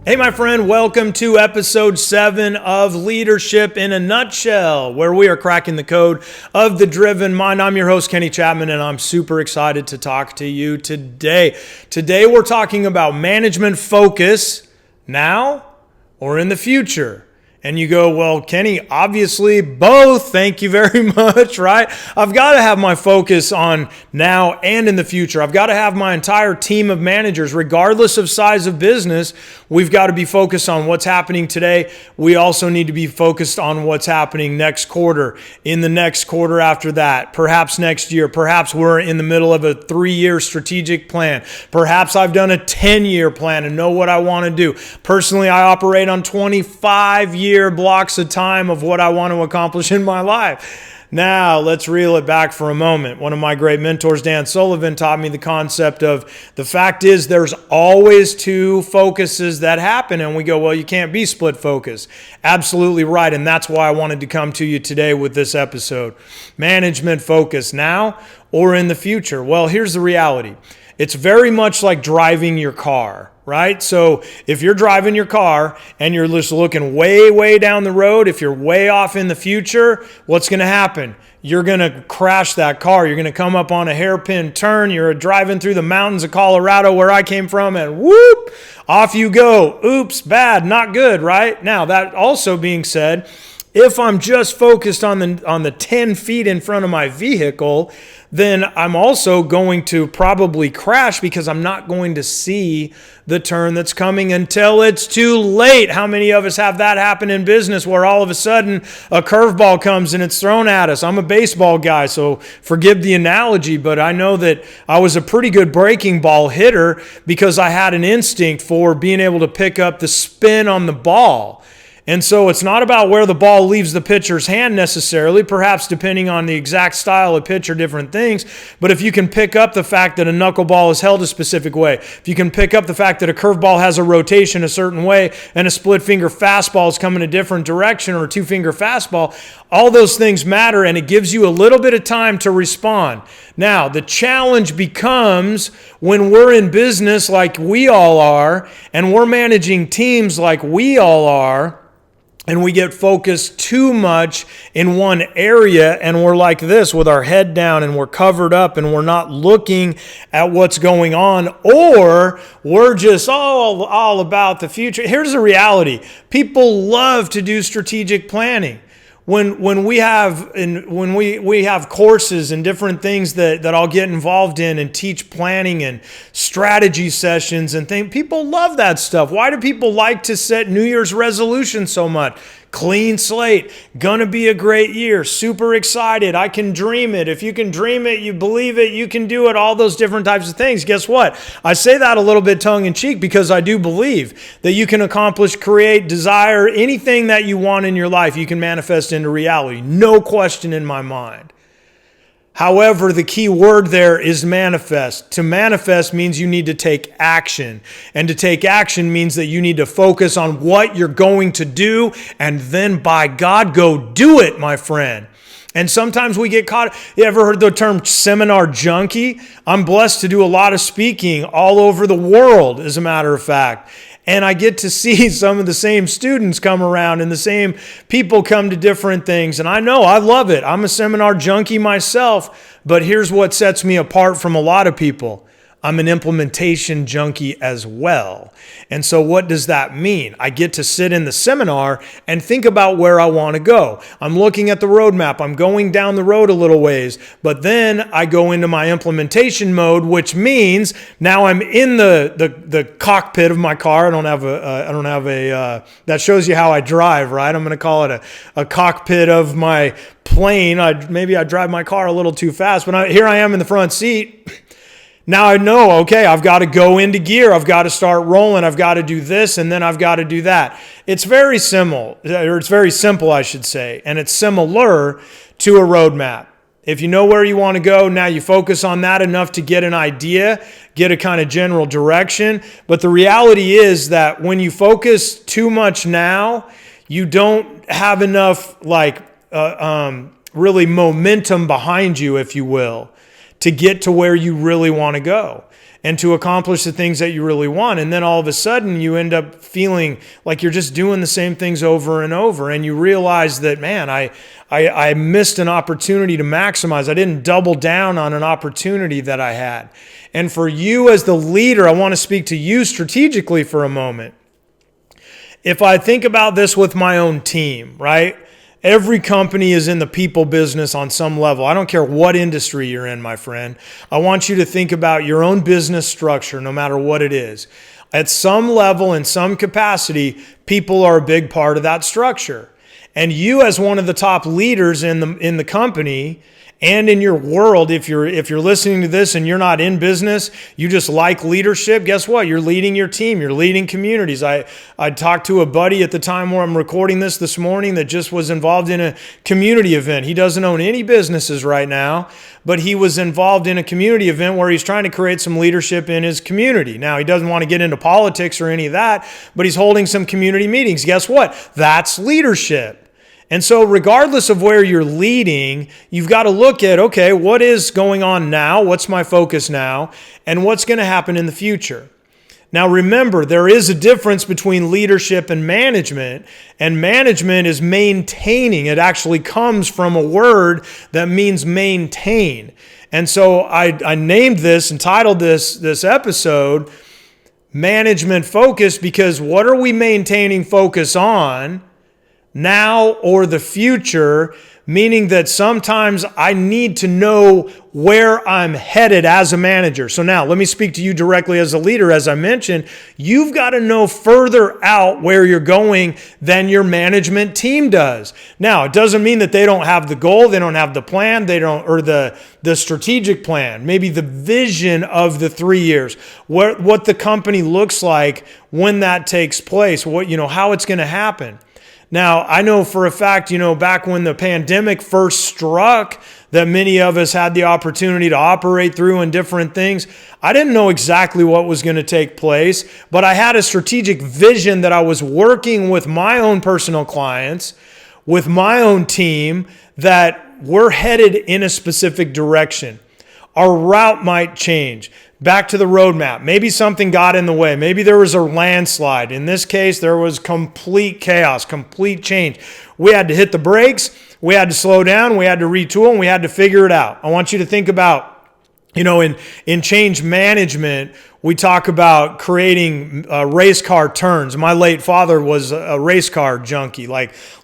Hey, my friend, welcome to episode 7 of Leadership in a Nutshell, where we are cracking the code of the driven mind. I'm your host, Kenny Chapman, and I'm super excited to talk to you today. Today, we're talking about management focus now or in the future. And you go, well, Kenny, obviously both. Thank you very much, right? I've got to have my focus on now and in the future. I've got to have my entire team of managers, regardless of size of business. We've got to be focused on what's happening today. We also need to be focused on what's happening next quarter, in the next quarter after that, perhaps next year. Perhaps we're in the middle of a 3-year strategic plan. Perhaps I've done a 10-year plan and know what I want to do. Personally, I operate on 25-year blocks of time of what I want to accomplish in my life. Now, let's reel it back for a moment. One of my great mentors, Dan Sullivan, taught me the concept of the fact is there's always two focuses that happen. And we go, well, you can't be split focus. Absolutely right. And that's why I wanted to come to you today with this episode. Management focus now or in the future. Well, here's the reality. It's very much like driving your car, right? So if you're driving your car and you're just looking way, way down the road, if you're way off in the future, what's going to happen? You're going to crash that car. You're going to come up on a hairpin turn. You're driving through the mountains of Colorado where I came from and whoop, off you go. Oops, bad, not good, right? Now, that also being said, if I'm just focused on the 10 feet in front of my vehicle, then I'm also going to probably crash because I'm not going to see the turn that's coming until it's too late. How many of us have that happen in business where all of a sudden a curveball comes and it's thrown at us? I'm a baseball guy, so forgive the analogy, but I know that I was a pretty good breaking ball hitter because I had an instinct for being able to pick up the spin on the ball. And so it's not about where the ball leaves the pitcher's hand necessarily, perhaps depending on the exact style of pitch or different things. But if you can pick up the fact that a knuckleball is held a specific way, if you can pick up the fact that a curveball has a rotation a certain way and a split finger fastball is coming a different direction or a 2-finger fastball, all those things matter and it gives you a little bit of time to respond. Now, the challenge becomes when we're in business like we all are and we're managing teams like we all are, and we get focused too much in one area and we're like this with our head down and we're covered up and we're not looking at what's going on, or we're just all about the future. Here's the reality. People love to do strategic planning. When we have courses and different things that I'll get involved in and teach planning and strategy sessions and things, people love that stuff. Why do people like to set New Year's resolutions so much? Clean slate, gonna be a great year, super excited, I can dream it. If you can dream it, you believe it, you can do it, all those different types of things. Guess what? I say that a little bit tongue-in-cheek because I do believe that you can accomplish, create, desire anything that you want in your life, you can manifest into reality. No question in my mind. However, the key word there is manifest. To manifest means you need to take action. And to take action means that you need to focus on what you're going to do and then by God, go do it, my friend. And sometimes we get caught. You ever heard the term seminar junkie? I'm blessed to do a lot of speaking all over the world, as a matter of fact. And I get to see some of the same students come around and the same people come to different things. And I know, I love it. I'm a seminar junkie myself, but here's what sets me apart from a lot of people. I'm an implementation junkie as well. And so what does that mean? I get to sit in the seminar and think about where I want to go. I'm looking at the roadmap. I'm going down the road a little ways, but then I go into my implementation mode, which means now I'm in the cockpit of my car. I don't have a that shows you how I drive, right? I'm going to call it a cockpit of my plane. Maybe I drive my car a little too fast, but here I am in the front seat. Now I know, okay, I've got to go into gear. I've got to start rolling. I've got to do this, and then I've got to do that. It's very simple, I should say, and it's similar to a roadmap. If you know where you want to go, now you focus on that enough to get an idea, get a kind of general direction. But the reality is that when you focus too much now, you don't have enough really momentum behind you, if you will, to get to where you really want to go and to accomplish the things that you really want. And then all of a sudden you end up feeling like you're just doing the same things over and over. And you realize that, man, I missed an opportunity to maximize. I didn't double down on an opportunity that I had. And for you as the leader, I want to speak to you strategically for a moment. If I think about this with my own team, right? Every company is in the people business on some level. I don't care what industry you're in, my friend. I want you to think about your own business structure, no matter what it is. At some level, in some capacity, people are a big part of that structure. And you, as one of the top leaders in the company and in your world, if you're listening to this and you're not in business, you just like leadership, guess what? You're leading your team. You're leading communities. I talked to a buddy at the time where I'm recording this morning that just was involved in a community event. He doesn't own any businesses right now, but he was involved in a community event where he's trying to create some leadership in his community. Now, he doesn't want to get into politics or any of that, but he's holding some community meetings. Guess what? That's leadership. And so regardless of where you're leading, you've got to look at, okay, what is going on now? What's my focus now? And what's going to happen in the future? Now remember, there is a difference between leadership and management is maintaining. It actually comes from a word that means maintain. And so I named this and titled this episode, Management Focus, because what are we maintaining focus on? Now or the future, meaning that sometimes I need to know where I'm headed as a manager. So now let me speak to you directly as a leader. As I mentioned, you've got to know further out where you're going than your management team does. Now, it doesn't mean that they don't have the goal, they don't have the plan, or the strategic plan, maybe the vision of the 3 years, what the company looks like when that takes place, how it's going to happen. Now, I know for a fact, back when the pandemic first struck, that many of us had the opportunity to operate through in different things. I didn't know exactly what was going to take place, but I had a strategic vision that I was working with my own personal clients, with my own team, that we're headed in a specific direction. Our route might change. Back to the roadmap. Maybe something got in the way. Maybe there was a landslide. In this case, there was complete chaos, complete change. We had to hit the brakes. We had to slow down. We had to retool, and we had to figure it out. I want you to think about, in change management, we talk about creating race car turns. My late father was a race car junkie,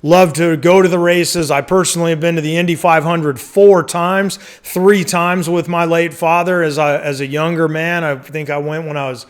loved to go to the races. I personally have been to the Indy 500 4 times, 3 times with my late father as a younger man. I think I went when I was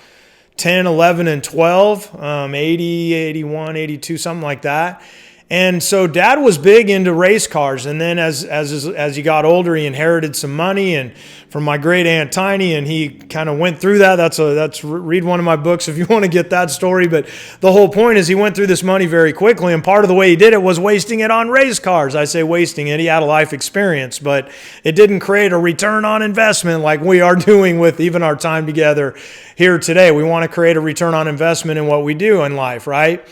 10, 11, and 12, 80, 81, 82, something like that. And so Dad was big into race cars, and then as he got older, he inherited some money and from my great aunt Tiny, and he kind of went through that. That's read one of my books if you want to get that story. But the whole point is he went through this money very quickly, and part of the way he did it was wasting it on race cars. I say wasting it. He had a life experience, but it didn't create a return on investment like we are doing with even our time together here today. We want to create a return on investment in what we do in life, right?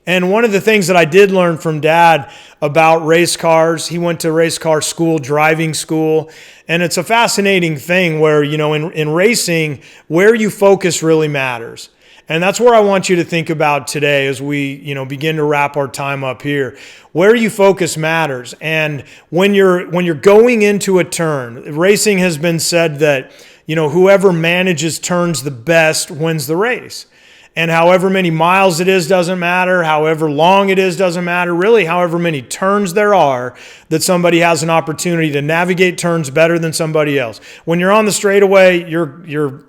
And one of the things that I did learn from Dad about race cars, he went to race car school, driving school, and it's a fascinating thing where, in racing, where you focus really matters. And that's where I want you to think about today as we, begin to wrap our time up here. Where you focus matters. And when you're going into a turn, racing has been said that, whoever manages turns the best wins the race. And however many miles it is doesn't matter. However long it is doesn't matter. Really, however many turns there are, that somebody has an opportunity to navigate turns better than somebody else. When you're on the straightaway, you're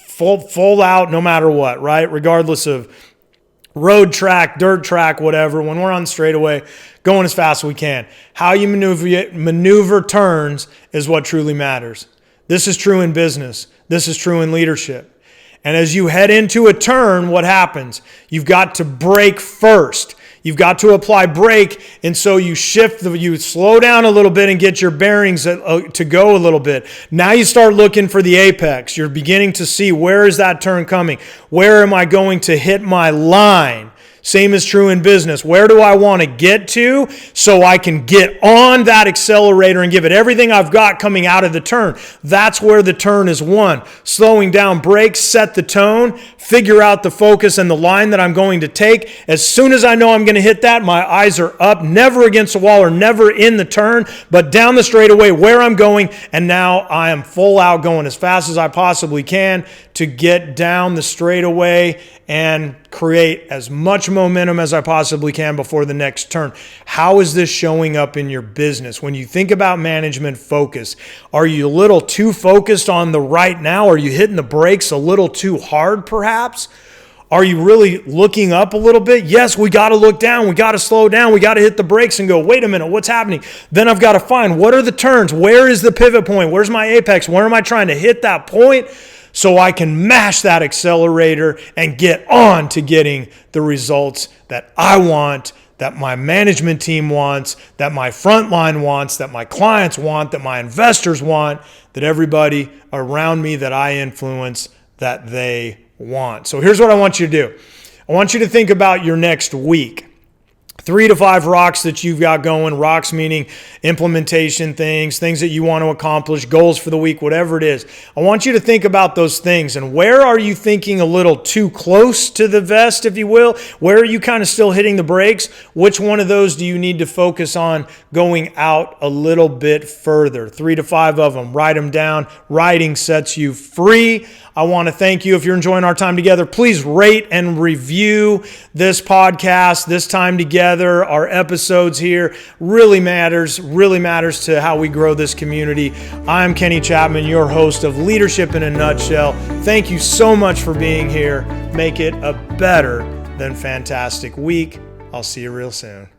full out no matter what, right? Regardless of road track, dirt track, whatever. When we're on the straightaway, going as fast as we can. How you maneuver turns is what truly matters. This is true in business. This is true in leadership. And as you head into a turn, what happens? You've got to brake first. You've got to apply brake, and so you you slow down a little bit and get your bearings to go a little bit. Now you start looking for the apex. You're beginning to see, where is that turn coming? Where am I going to hit my line? Same is true in business. Where do I want to get to so I can get on that accelerator and give it everything I've got coming out of the turn? That's where the turn is won. Slowing down, brakes, set the tone, figure out the focus and the line that I'm going to take. As soon as I know I'm going to hit that, my eyes are up, never against the wall or never in the turn, but down the straightaway where I'm going. And now I am full out going as fast as I possibly can to get down the straightaway and create as much momentum as I possibly can before the next turn. How is this showing up in your business? When you think about management focus, are you a little too focused on the right now? Are you hitting the brakes a little too hard perhaps? Are you really looking up a little bit? Yes, we got to look down. We got to slow down. We got to hit the brakes and go, wait a minute, what's happening? Then I've got to find what are the turns? Where is the pivot point? Where's my apex? Where am I trying to hit that point? So I can mash that accelerator and get on to getting the results that I want, that my management team wants, that my frontline wants, that my clients want, that my investors want, that everybody around me that I influence, that they want. So here's what I want you to do. I want you to think about your next week. 3 to 5 rocks that you've got going. Rocks meaning implementation things that you want to accomplish, goals for the week, whatever it is. I want you to think about those things. And where are you thinking a little too close to the vest, if you will? Where are you kind of still hitting the brakes? Which one of those do you need to focus on going out a little bit further? 3 to 5 of them. Write them down. Writing sets you free. I want to thank you. If you're enjoying our time together, please rate and review this podcast, this time together. Our episodes here really matters to how we grow this community. I'm Kenny Chapman, your host of Leadership in a Nutshell. Thank you so much for being here. Make it a better than fantastic week. I'll see you real soon.